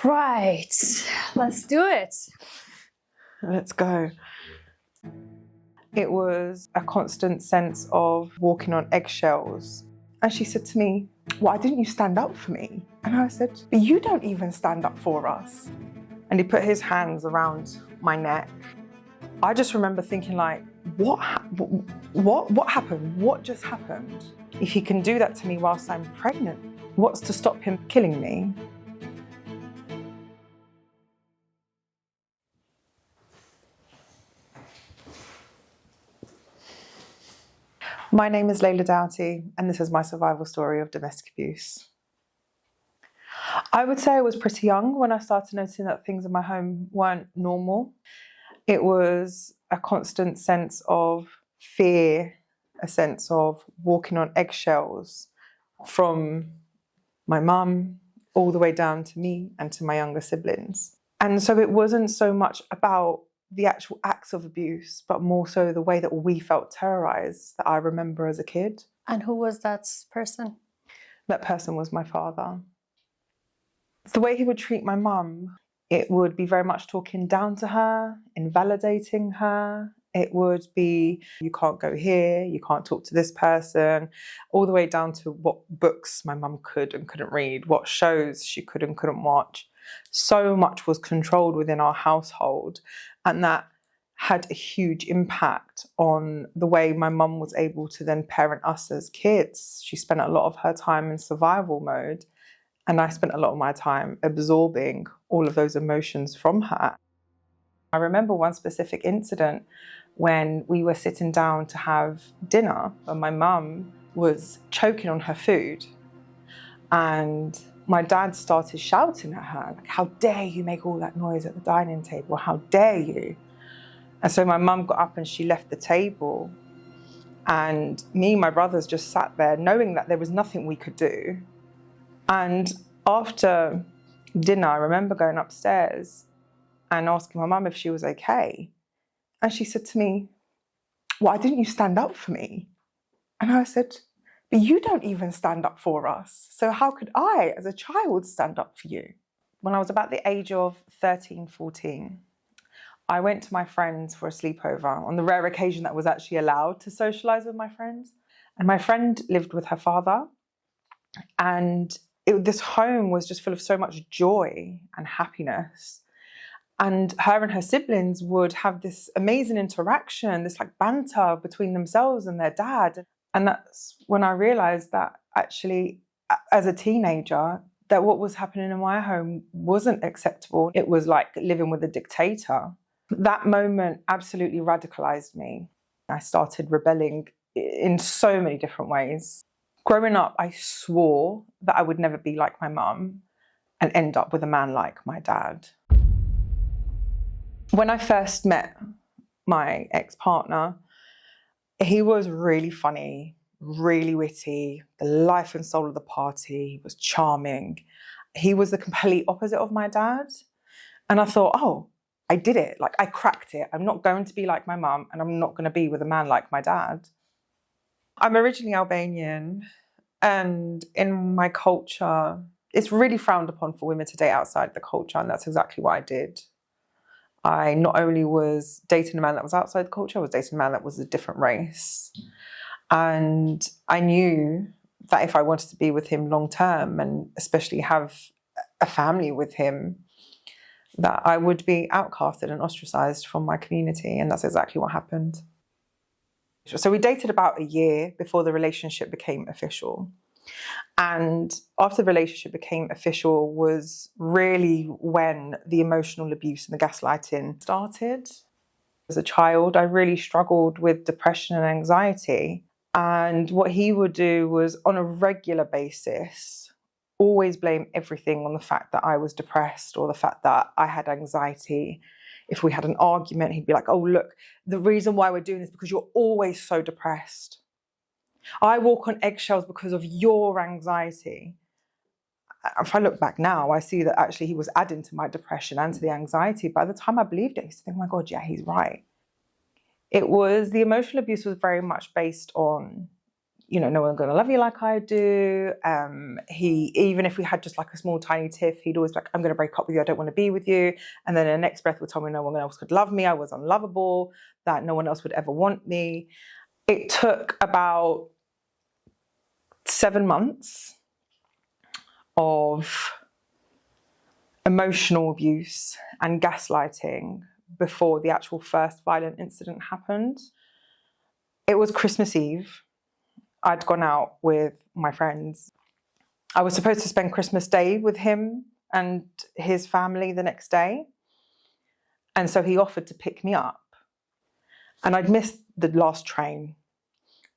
Right, let's do it. Let's go. It was a constant sense of walking on eggshells. And she said to me, "Why didn't you stand up for me?" And I said, "But you don't even stand up for us." And he put his hands around my neck. I just remember thinking like, what happened? What just happened? If he can do that to me whilst I'm pregnant, what's to stop him killing me? My name is Layla Doughty, and this is my survival story of domestic abuse. I would say I was pretty young when I started noticing that things in my home weren't normal. It was a constant sense of fear, a sense of walking on eggshells from my mum all the way down to me and to my younger siblings. And so it wasn't so much about the actual acts of abuse, but more so the way that we felt terrorized that I remember as a kid. And who was that person? That person was my father. The way he would treat my mum, it would be very much talking down to her, invalidating her. It would be, you can't go here, you can't talk to this person, all the way down to what books my mum could and couldn't read, what shows she could and couldn't watch. So much was controlled within our household, and that had a huge impact on the way my mum was able to then parent us as kids. She spent a lot of her time in survival mode, and I spent a lot of my time absorbing all of those emotions from her. I remember one specific incident when we were sitting down to have dinner and my mum was choking on her food, and my dad started shouting at her, like, "How dare you make all that noise at the dining table? How dare you?" And so my mum got up and she left the table, and me and my brothers just sat there knowing that there was nothing we could do. And after dinner, I remember going upstairs and asking my mum if she was okay. And she said to me, "Why didn't you stand up for me?" And I said, "But you don't even stand up for us. So how could I, as a child, stand up for you?" When I was about the age of 13, 14, I went to my friends for a sleepover on the rare occasion that I was actually allowed to socialise with my friends. And my friend lived with her father. And this home was just full of so much joy and happiness. And her and her siblings would have this amazing interaction, this like banter between themselves and their dad. And that's when I realized that actually, as a teenager, that what was happening in my home wasn't acceptable. It was like living with a dictator. That moment absolutely radicalized me. I started rebelling in so many different ways. Growing up, I swore that I would never be like my mum and end up with a man like my dad. When I first met my ex-partner, he was really funny, really witty, the life and soul of the party. He was charming. He was the complete opposite of my dad. And I thought, oh, I did it. Like, I cracked it. I'm not going to be like my mum, and I'm not going to be with a man like my dad. I'm originally Albanian, and in my culture, it's really frowned upon for women to date outside the culture, and that's exactly what I did. I not only was dating a man that was outside the culture, I was dating a man that was a different race. And I knew that if I wanted to be with him long term, and especially have a family with him, that I would be outcasted and ostracized from my community. And that's exactly what happened. So we dated about a year before the relationship became official. And after the relationship became official was really when the emotional abuse and the gaslighting started. As a child, I really struggled with depression and anxiety. And what he would do was, on a regular basis, always blame everything on the fact that I was depressed or the fact that I had anxiety. If we had an argument, he'd be like, "Oh, look, the reason why we're doing this is because you're always so depressed. I walk on eggshells because of your anxiety." If I look back now, I see that actually he was adding to my depression and to the anxiety. By the time I believed it, I used to think, oh my God, yeah, he's right. The emotional abuse was very much based on no one's going to love you like I do. Even if we had just like a small tiny tiff, he'd always be like, I'm going to break up with you. I don't want to be with you. And then the next breath would tell me no one else could love me. I was unlovable, that no one else would ever want me. It took about 7 months of emotional abuse and gaslighting before the actual first violent incident happened. It was Christmas Eve. I'd gone out with my friends. I was supposed to spend Christmas Day with him and his family the next day. And so he offered to pick me up. And I'd missed the last train.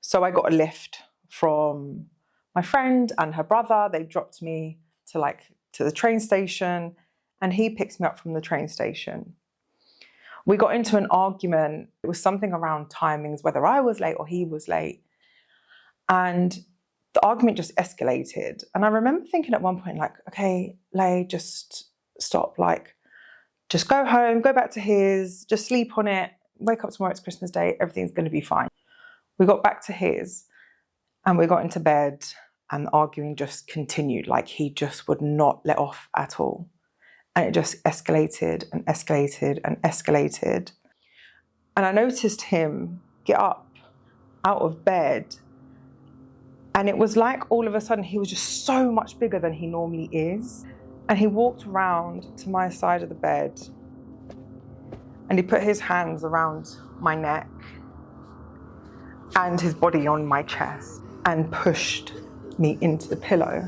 So I got a lift from my friend and her brother. They dropped me to the train station, and he picks me up from the train station. We got into an argument. It was something around timings, whether I was late or he was late. And the argument just escalated. And I remember thinking at one point, like, okay, Lay, just stop. Like, just go home, go back to his, just sleep on it, wake up tomorrow, it's Christmas Day, everything's going to be fine. We got back to his and we got into bed, and the arguing just continued. Like, he just would not let off at all. And it just escalated and escalated and escalated. And I noticed him get up out of bed. And it was like all of a sudden he was just so much bigger than he normally is. And he walked around to my side of the bed and he put his hands around my neck and his body on my chest and pushed me into the pillow.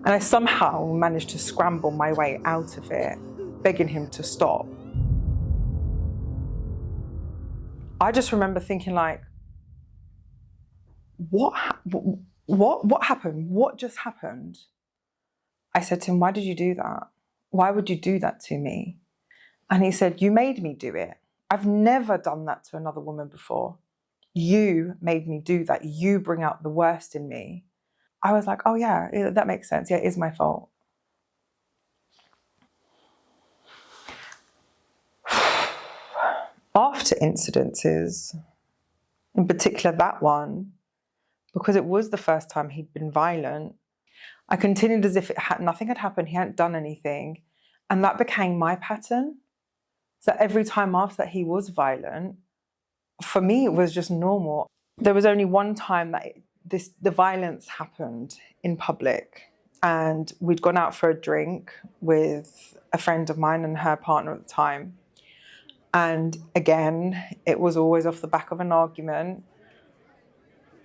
And I somehow managed to scramble my way out of it, begging him to stop. I just remember thinking, like, what happened? What just happened? I said to him, why did you do that? Why would you do that to me? And he said, you made me do it. I've never done that to another woman before. You made me do that. You bring out the worst in me. I was like, oh yeah, that makes sense. Yeah, it is my fault. After incidences, in particular that one, because it was the first time he'd been violent, I continued as if nothing had happened, he hadn't done anything. And that became my pattern. So every time after that he was violent, for me, it was just normal. There was only one time that the violence happened in public, and we'd gone out for a drink with a friend of mine and her partner at the time. And again, it was always off the back of an argument.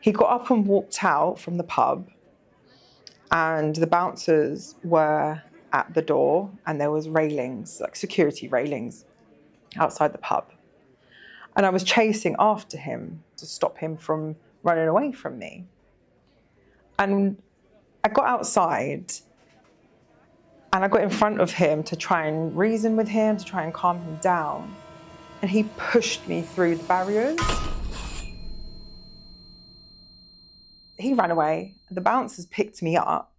He got up and walked out from the pub, and the bouncers were at the door, and there was railings, like security railings outside the pub. And I was chasing after him to stop him from running away from me. And I got outside and I got in front of him to try and reason with him, to try and calm him down. And he pushed me through the barriers. He ran away. The bouncers picked me up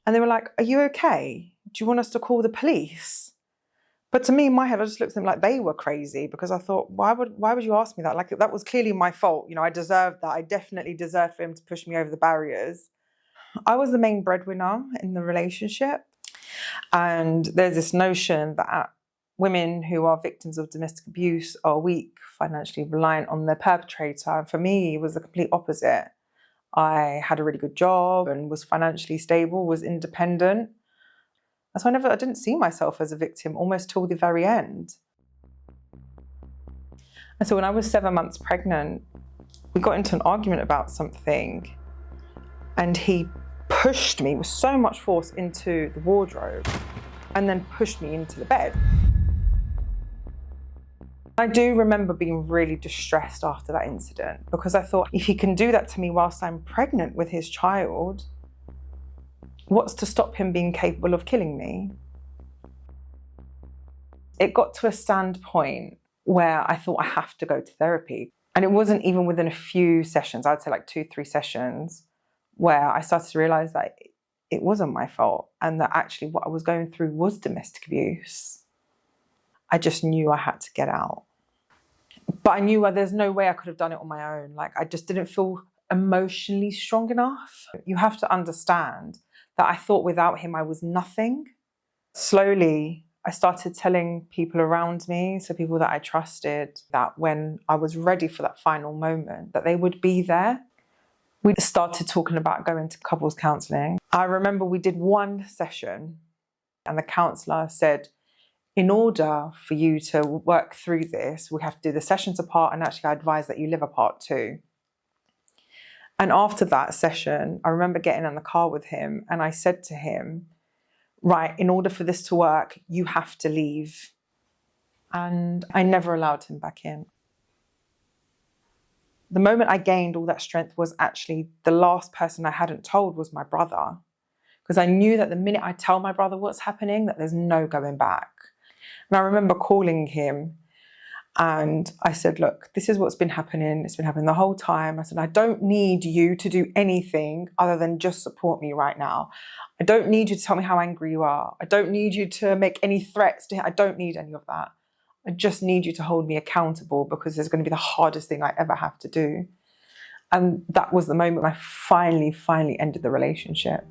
and they were like, are you okay? Do you want us to call the police? But to me, in my head, I just looked at them like they were crazy, because I thought, why would you ask me that? Like, that was clearly my fault. I deserved that. I definitely deserved for him to push me over the barriers. I was the main breadwinner in the relationship. And there's this notion that women who are victims of domestic abuse are weak, financially reliant on their perpetrator. And for me, it was the complete opposite. I had a really good job and was financially stable, was independent. So I didn't see myself as a victim almost till the very end. And so when I was 7 months pregnant, we got into an argument about something, and he pushed me with so much force into the wardrobe and then pushed me into the bed. I do remember being really distressed after that incident, because I thought, if he can do that to me whilst I'm pregnant with his child, what's to stop him being capable of killing me? It got to a standpoint where I thought I have to go to therapy. And it wasn't even within a few sessions, I'd say like 2-3 sessions, where I started to realise that it wasn't my fault and that actually what I was going through was domestic abuse. I just knew I had to get out. But I knew there's no way I could have done it on my own. Like, I just didn't feel emotionally strong enough. You have to understand that I thought without him I was nothing. Slowly, I started telling people around me, so people that I trusted, that when I was ready for that final moment, that they would be there. We started talking about going to couples counselling. I remember we did one session and the counsellor said, in order for you to work through this, we have to do the sessions apart, and actually I advise that you live apart too. And after that session, I remember getting in the car with him and I said to him, right, in order for this to work, you have to leave. And I never allowed him back in. The moment I gained all that strength was actually the last person I hadn't told was my brother. Because I knew that the minute I tell my brother what's happening, that there's no going back. And I remember calling him and I said, look, this is what's been happening. It's been happening the whole time. I said, I don't need you to do anything other than just support me right now. I don't need you to tell me how angry you are. I don't need you to make any threats to him. I don't need any of that. I just need you to hold me accountable, because it's going to be the hardest thing I ever have to do. And that was the moment I finally ended the relationship.